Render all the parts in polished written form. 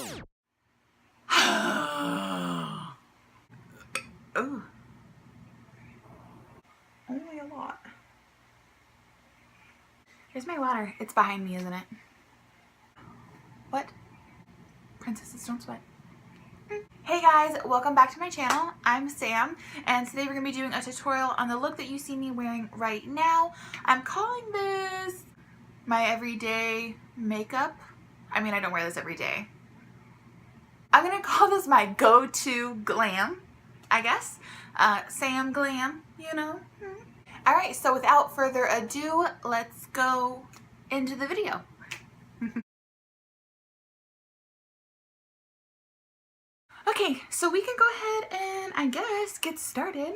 Oh, only a lot. Here's my water. It's behind me, isn't it? What? Princesses don't sweat. Hey guys, welcome back to my channel. I'm Sam, and today we're going to be doing a tutorial on the look that you see me wearing right now. I'm calling this my everyday makeup. I mean, I don't wear this every day. I'm going to call this my go-to glam, I guess. Sam Glam, you know. Alright, so without further ado, let's go into the video. Okay, so we can go ahead and I guess get started.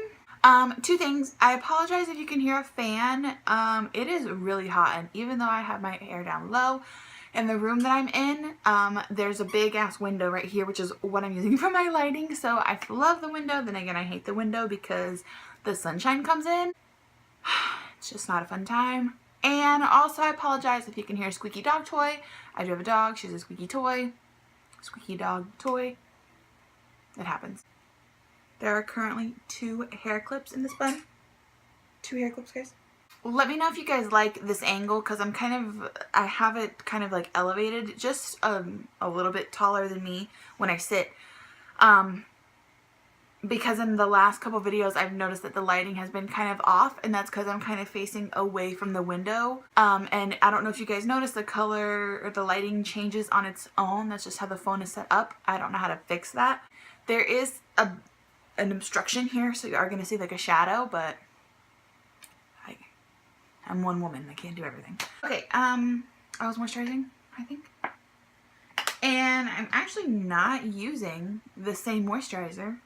Two things. I apologize if you can hear a fan. It is really hot, and even though I have my hair down low, in the room that I'm in, there's a big ass window right here, which is what I'm using for my lighting. So I love the window, then again I hate the window because the sunshine comes in. It's just not a fun time. And also I apologize if you can hear a squeaky dog toy. I do have a dog, she's a squeaky toy. Squeaky dog toy. It happens. There are currently 2 hair clips in this bun. 2 hair clips, guys. Let me know if you guys like this angle, because I have it kind of like elevated, just a little bit taller than me when I sit. Because in the last couple videos I've noticed that the lighting has been kind of off, and that's because I'm kind of facing away from the window. And I don't know if you guys noticed the color or the lighting changes on its own. That's just how the phone is set up. I don't know how to fix that. There is an obstruction here, so you are going to see like a shadow, but I'm one woman. I can't do everything. Okay, I was moisturizing, I think. And I'm actually not using the same moisturizer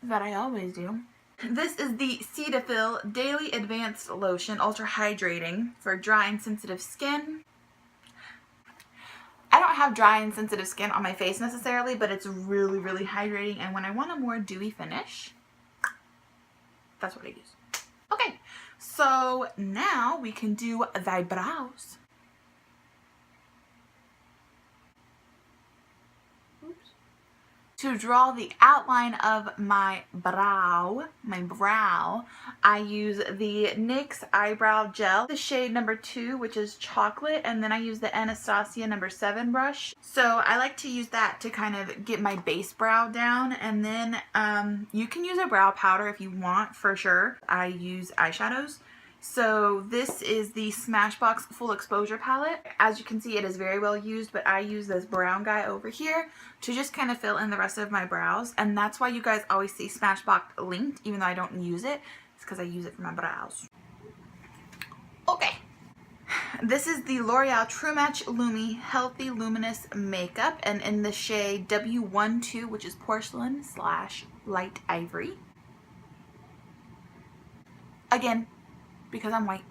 that I always do. This is the Cetaphil Daily Advanced Lotion Ultra Hydrating for dry and sensitive skin. I don't have dry and sensitive skin on my face necessarily, but it's really, really hydrating, and when I want a more dewy finish, that's what I use. Okay, so now we can do thy brows. To draw the outline of my brow, I use the NYX Eyebrow Gel, the shade number 2, which is chocolate, and then I use the Anastasia number 7 brush. So I like to use that to kind of get my base brow down, and then you can use a brow powder if you want, for sure. I use eyeshadows. So this is the Smashbox Full Exposure Palette. As you can see, it is very well used, but I use this brown guy over here to just kind of fill in the rest of my brows. And that's why you guys always see Smashbox linked, even though I don't use it. It's because I use it for my brows. Okay. This is the L'Oreal True Match Lumi Healthy Luminous Makeup, and in the shade W12, which is Porcelain / Light Ivory. Again, because I'm white.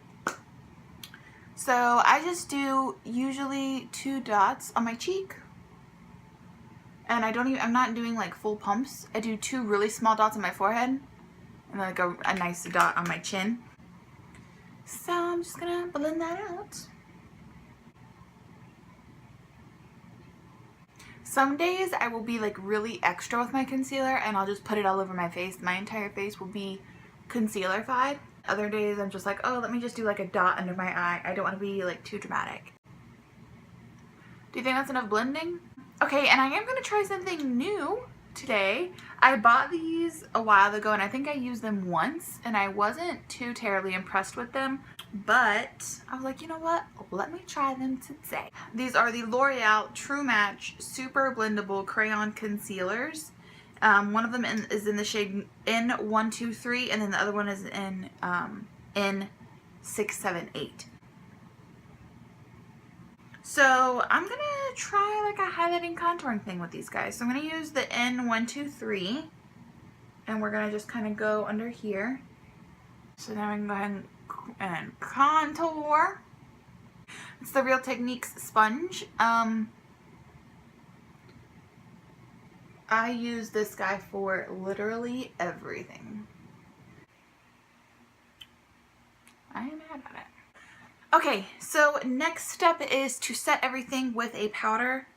So I just do usually 2 dots on my cheek, and I'm not doing like full pumps. I do 2 really small dots on my forehead, and then like a nice dot on my chin. So I'm just gonna blend that out. Some days I will be like really extra with my concealer, and I'll just put it all over my face. My entire face will be concealer-fied. Other days I'm just like, oh, let me just do like a dot under my eye. I don't want to be like too dramatic. Do you think that's enough blending? Okay, and I am going to try something new today. I bought these a while ago, and I think I used them once, and I wasn't too terribly impressed with them. But I was like, you know what? Let me try them today. These are the L'Oreal True Match Super Blendable Crayon Concealers. One of them is in the shade N123, and then the other one is in N678. So I'm going to try like a highlighting contouring thing with these guys. So I'm going to use the N123, and we're going to just kind of go under here. So now we can go ahead and contour. It's the Real Techniques sponge. I use this guy for literally everything. I am mad at it. Okay, so next step is to set everything with a powder.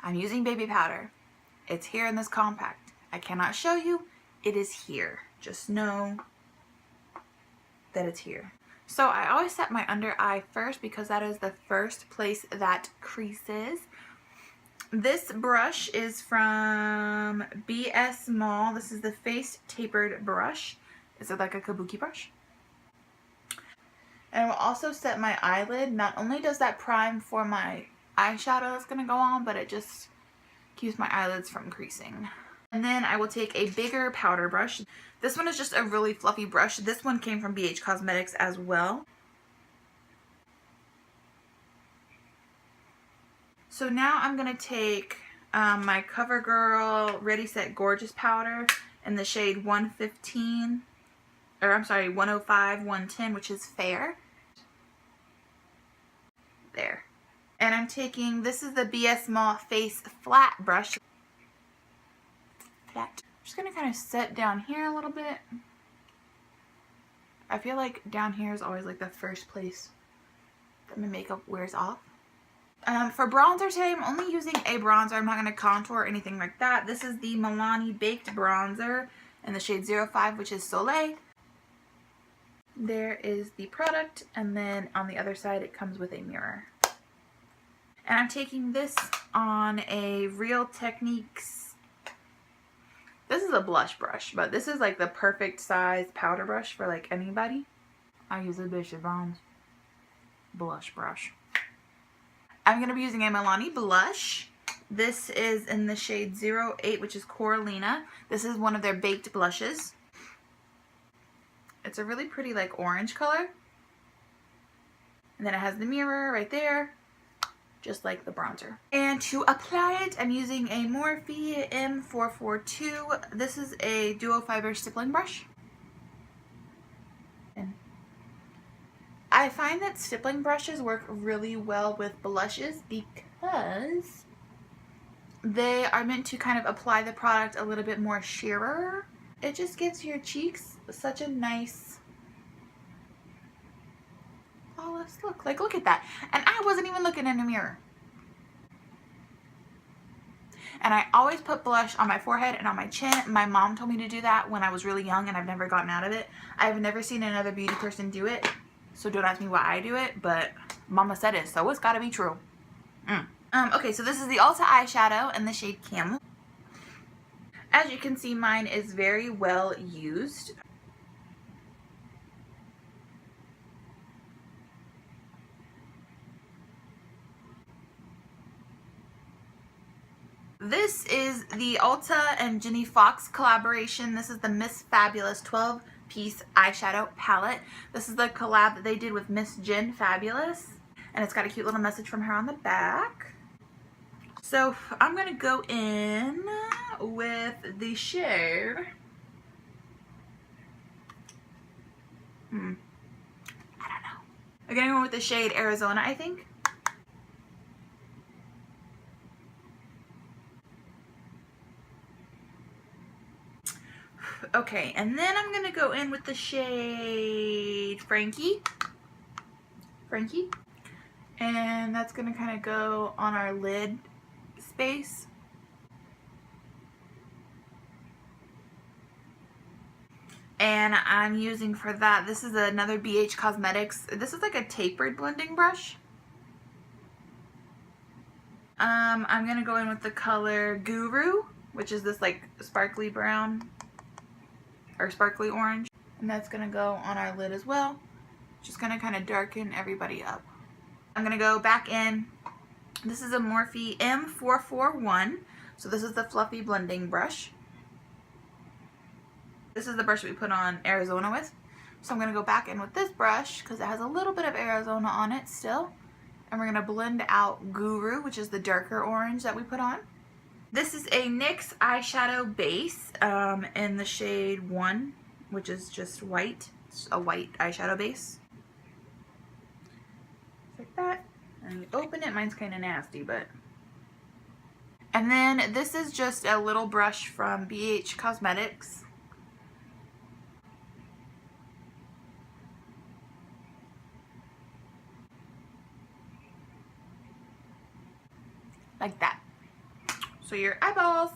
I'm using baby powder. It's here in this compact. I cannot show you. It is here. Just know that it's here. So I always set my under eye first because that is the first place that creases. This brush is from BS Mall. This is the face tapered brush. Is it like a kabuki brush? And I will also set my eyelid. Not only does that prime for my eyeshadow that's going to go on, but it just keeps my eyelids from creasing. And then I will take a bigger powder brush. This one is just a really fluffy brush. This one came from BH Cosmetics as well. So now I'm going to take my CoverGirl Ready Set Gorgeous powder in the shade 115, or I'm sorry, 105, 110, which is fair. There. And I'm taking, this is the BS Mall Face Flat brush. Flat. I'm just going to kind of set down here a little bit. I feel like down here is always like the first place that my makeup wears off. For bronzer today, I'm only using a bronzer. I'm not going to contour or anything like that. This is the Milani Baked Bronzer in the shade 05, which is Soleil. There is the product, and then on the other side it comes with a mirror. And I'm taking this on a Real Techniques. This is a blush brush, but this is like the perfect size powder brush for like anybody. I use a Bishop Bonds blush brush. I'm going to be using a Milani blush. This is in the shade 08, which is Coralina. This is one of their baked blushes. It's a really pretty like orange color. And then it has the mirror right there, just like the bronzer. And to apply it, I'm using a Morphe M442. This is a duo fiber stippling brush. And I find that stippling brushes work really well with blushes because they are meant to kind of apply the product a little bit more sheerer. It just gives your cheeks such a nice flawless look. Like, look at that. And I wasn't even looking in a mirror. And I always put blush on my forehead and on my chin. My mom told me to do that when I was really young, and I've never gotten out of it. I've never seen another beauty person do it, so don't ask me why I do it, but mama said it, so it's gotta be true. Okay, so this is the Ulta eyeshadow in the shade Camel. As you can see, mine is very well used. This is the Ulta and Ginny Fox collaboration. This is the Miss Fabulous 12-piece eyeshadow palette. This is the collab that they did with Miss Jen Fabulous. And it's got a cute little message from her on the back. So I'm going to go in with the shade. I don't know. I'm going to go with the shade Arizona, I think. Okay, and then I'm going to go in with the shade Frankie. And that's going to kind of go on our lid space. And I'm using for that, this is another BH Cosmetics. This is like a tapered blending brush. I'm going to go in with the color Guru, which is this like sparkly brown or sparkly orange. And that's going to go on our lid as well. Just going to kind of darken everybody up. I'm going to go back in. This is a Morphe M441. So this is the fluffy blending brush. This is the brush we put on Arizona with. So I'm going to go back in with this brush because it has a little bit of Arizona on it still. And we're going to blend out Guru, which is the darker orange that we put on. This is a NYX eyeshadow base in the shade 1, which is just white. It's a white eyeshadow base. Like that. And you open it. Mine's kind of nasty, but... And then this is just a little brush from BH Cosmetics. Like that. So your eyeballs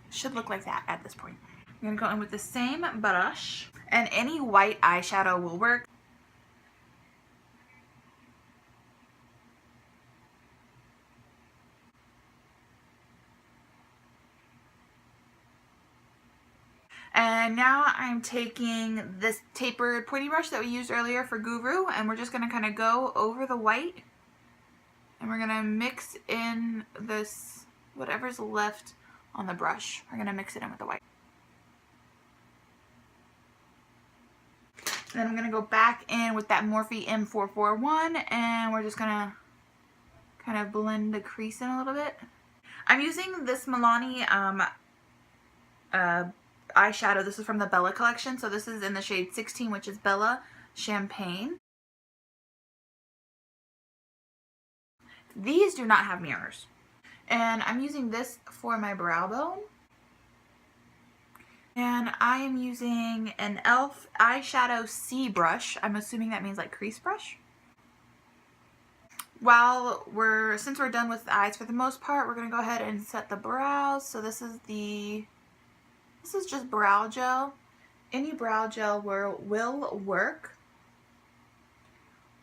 should look like that at this point. I'm gonna go in with the same brush, and any white eyeshadow will work. And now I'm taking this tapered pointy brush that we used earlier for Guru, and we're just gonna kind of go over the white, and we're gonna mix in this, whatever's left on the brush. We're gonna mix it in with the white. And then I'm gonna go back in with that Morphe M441, and we're just gonna kind of blend the crease in a little bit. I'm using this Milani eyeshadow. This is from the Bella collection. So this is in the shade 16, which is Bella Champagne. These do not have mirrors. And I'm using this for my brow bone. And I am using an e.l.f. eyeshadow C brush. I'm assuming that means like crease brush. Since we're done with the eyes for the most part, we're going to go ahead and set the brows. So this is just brow gel. Any brow gel will work.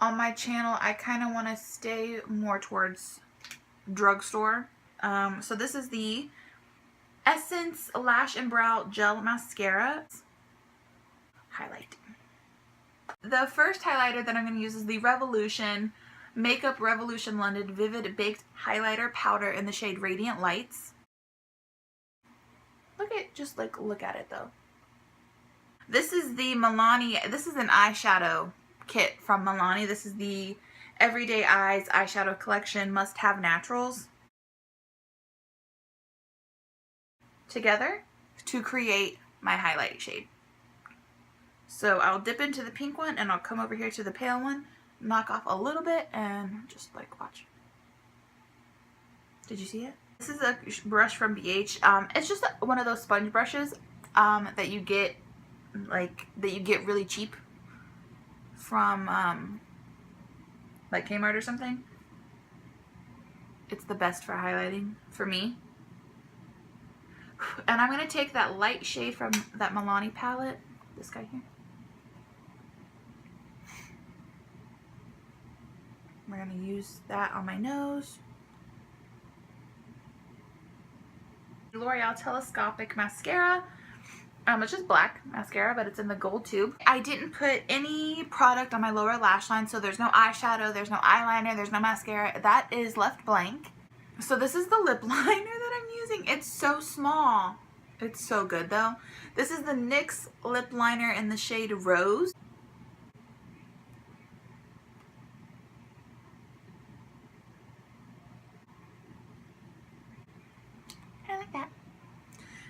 On my channel, I kind of want to stay more towards drugstore. So this is the Essence Lash and Brow Gel Mascara. Highlight. The first highlighter that I'm going to use is the Revolution Makeup Revolution London Vivid Baked Highlighter Powder in the shade Radiant Lights. Look at it though. This is the Milani, this is an eyeshadow kit from Milani. This is the Everyday Eyes eyeshadow collection Must Have Naturals together to create my highlight shade. So I'll dip into the pink one and I'll come over here to the pale one, knock off a little bit, and just like watch. Did you see it? This is a brush from BH. It's just one of those sponge brushes that you get really cheap from like Kmart or something. It's the best for highlighting for me. And I'm going to take that light shade from that Milani palette, this guy here. We're going to use that on my nose. L'Oreal Telescopic Mascara. It's just black mascara, but it's in the gold tube. I didn't put any product on my lower lash line, so there's no eyeshadow, there's no eyeliner, there's no mascara. That is left blank. So this is the lip liner that I'm using. It's so small. It's so good though. This is the NYX lip liner in the shade Rose. I like that.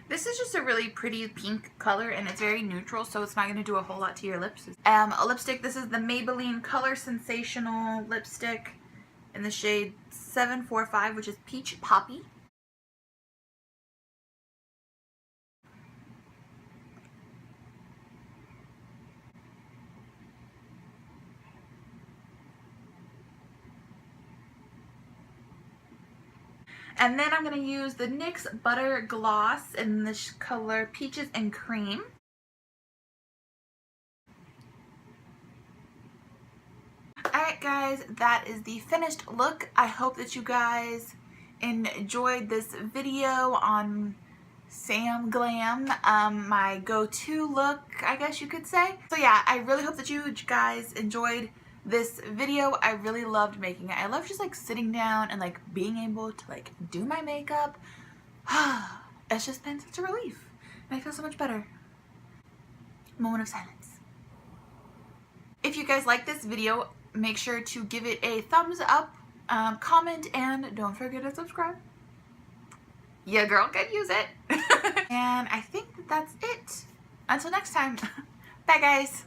This is just a really pretty pink color, and it's very neutral, so it's not going to do a whole lot to your lips. A lipstick, this is the Maybelline Color Sensational lipstick in the shade 745, which is Peach Poppy. And then I'm going to use the NYX Butter Gloss in this color Peaches and Cream. Alright guys, that is the finished look. I hope that you guys enjoyed this video on Sam Glam, my go-to look, I guess you could say. So yeah, I really hope that you guys enjoyed this video. I really loved making it. I love just like sitting down and like being able to like do my makeup. It's just been such a relief, and I feel so much better. Moment of silence. If you guys like this video, make sure to give it a thumbs up, comment, and don't forget to subscribe. Your girl could use it. And I think that that's it. Until next time. Bye guys.